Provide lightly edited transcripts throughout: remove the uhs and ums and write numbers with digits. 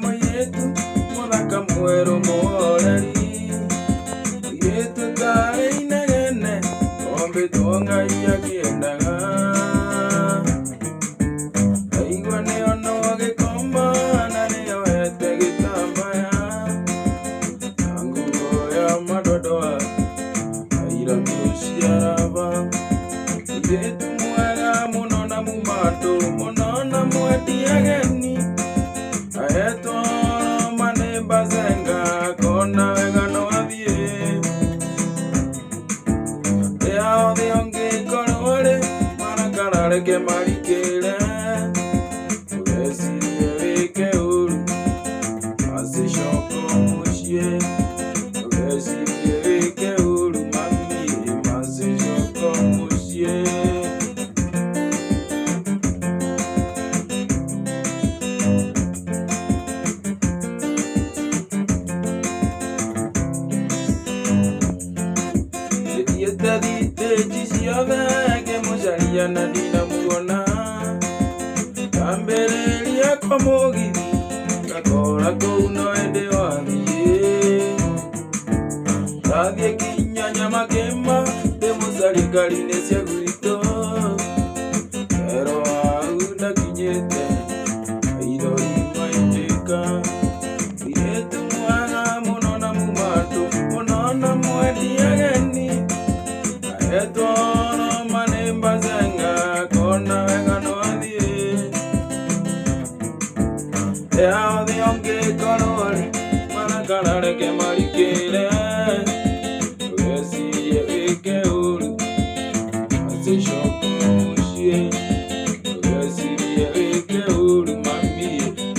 Moyetu muthaka mweru muoreri yetu tari inegene ombitwo Ngai akiendaga aigua nĩono gĩkomba na nĩoete gĩtambaya na nguo ya madodoa airatu ciaraba yetu mwega mũno na mumandũ mũno na mwendi ageni ahetwo manĩmba zenga kona wega no athiĩ rĩa othe ũngĩkorwo rĩ marakara reke marikĩre ndũgecirie wĩke ũru macicoka mũciĩ ndũgecirie wĩke ũru mami macicoka mũciĩ. Thitĩnji ciothe ngĩmũcaria na ndinamuona ngambĩrĩria kwa mũgithi ngakora kũu no ĩndĩ wathiĩ ndathiĩ kinya Nyamakĩma ndĩmũcarie ngari-inĩ cia gwitũ pero hau ndakinyĩte airori maitĩka mũirĩtu mwega mũno na mumandũ mũno na mwendi ageni ahetwo manĩmba zenga kona wega no athiĩ rĩa othe ũngĩkorwo rĩ marakara reke marikĩre ndũgecirie wĩke ũru macicoka mũciĩ ndũgecirie wĩke ũru mami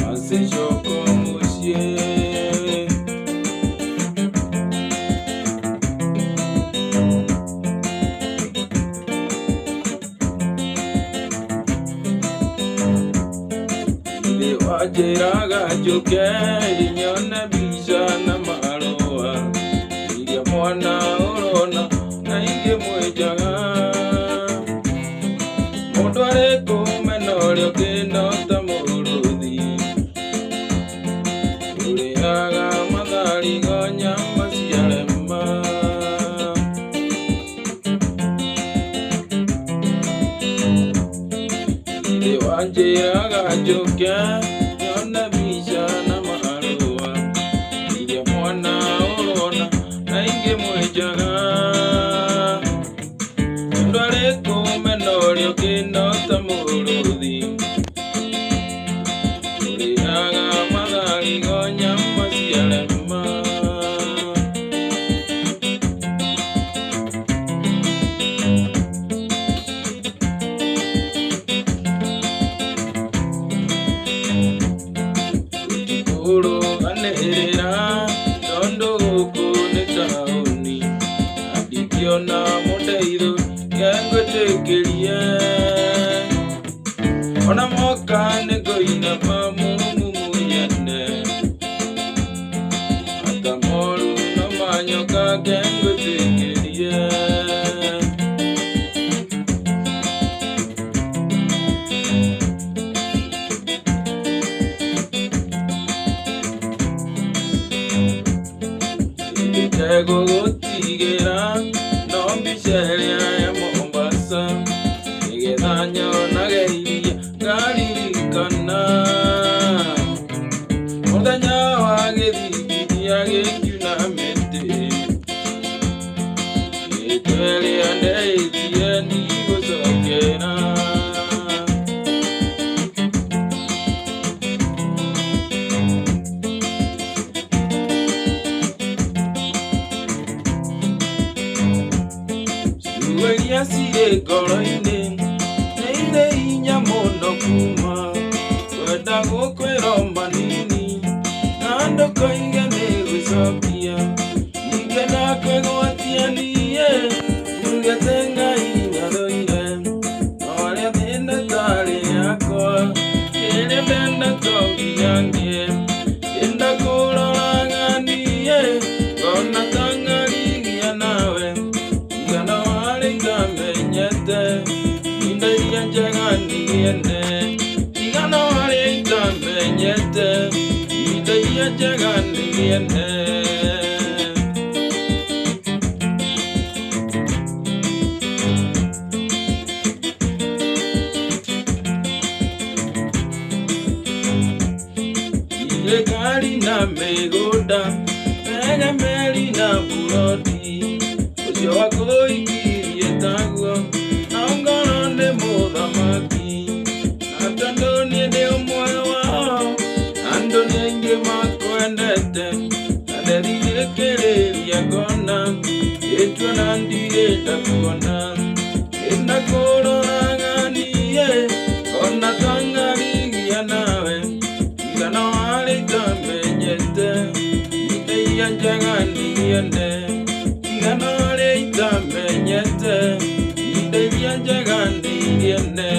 macicoka mũciĩ. Wanjĩraga njũke nyone mbica na marũa iria mwana ũrona na ingĩmwenjaga mũndũ arĩ kũmena ũrĩa ũngĩnota mũrũthi ũrĩaga matharigo nyama ciarema wanjĩraga njũke nyone mbica na marũa iria mwana ũrona na ingĩmwenjaga mũndũ arĩ kũmena ũrĩa ũngĩnota mũrũthi ũrĩaga matharigo nyama ciarema. Anĩrĩra tondũ gũkũ nĩ taũni na ndingĩona mũndeithũ ngwĩtĩkĩrie ona moka nĩ ngũinama mumumunyane ata moru no manyoka ngwĩtĩkĩrie. Gũgũtigĩra no mbica ĩrĩa ya Mombasa nĩgetha nyonage iria ngaririkana mũthenya wa gĩthigithia gĩkiunamĩte rĩtwa rĩa ndeithie ndigũcokera. Iria cirĩ ngoro-inĩ nĩ irĩ hinya mũno kuma kwenda gũkwĩra manini na ndũkoige nĩ gwĩcokia ningĩ ndakwĩgwatia niĩ njugĩte Ngai nyathũire norĩa thĩna tarĩ yakwa kĩrĩa ndenda to nginya ngĩe ndakũroraga niĩ ngona ta ng'arigia nawe igana warĩ ngamenyete inda iria njega niene igana warĩ ngamenyete iria njega nĩgĩene. Thirikari na mĩgũnda, mega meri na buroti, ũcio wa ngwitikirie taguo, na ngoro nĩ mũthamaki. Na tondũ niĩ ndĩ ũmwe wao, andũ nĩ aingĩ makwendete, na nderigĩrĩria ngona, ĩtuona ndirĩnda kuona, ĩna kũroraga niĩ, ona tang'arigia nawe, igana warĩ itamenyete, indo iria njega nĩgĩene. Igana warĩ itamenyete, indo iria njega nĩgĩene.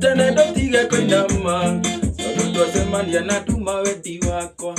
Tene ndotige kũinama, tondũ twacemania na nduma wendi wakwa.